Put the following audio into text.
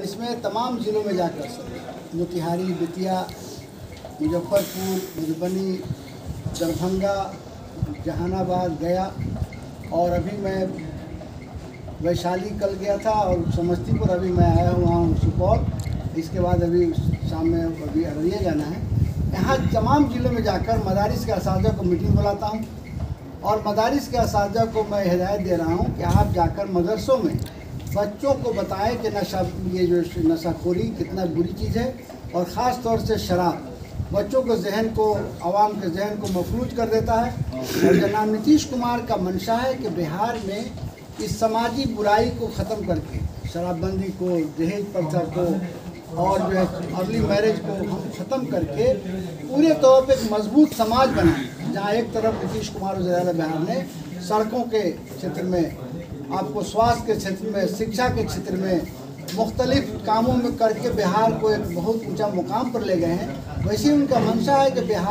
और इसमें तमाम ज़िलों में जाकर मोतिहारी, बेतिया, मुजफ्फरपुर, मधुबनी, दरभंगा, जहानाबाद, गया और अभी मैं वैशाली कल गया था और समस्तीपुर अभी मैं आया हुआ हूँ सुपौल। इसके बाद अभी शाम में अभी अररिया जाना है। यहाँ तमाम ज़िलों में जाकर मदारिस के असातिज़ा को मीटिंग बुलाता हूँ और मदारिस के असातिज़ा को मैं हिदायत दे रहा हूँ कि आप जाकर मदरसों में बच्चों को बताएं कि ये जो नशाखोरी कितना बुरी चीज़ है और ख़ास तौर से शराब बच्चों के जहन को, आवाम के जहन को मफलूज कर देता है। और जनाब नीतीश कुमार का मंशा है कि बिहार में इस समाजी बुराई को ख़त्म करके शराबबंदी को, दहेज प्रथा को और जो है अर्ली मैरिज को हम ख़त्म करके पूरे तौर पे एक मजबूत समाज बनाएं, जहाँ एक तरफ नीतीश कुमार वज़ीर-ए-आला बिहार ने सड़कों के क्षेत्र में, आपको स्वास्थ्य के क्षेत्र में, शिक्षा के क्षेत्र में मुख्तलिफ कामों में करके बिहार को एक बहुत ऊंचा मुकाम पर ले गए हैं। वैसे उनका मंशा है कि बिहार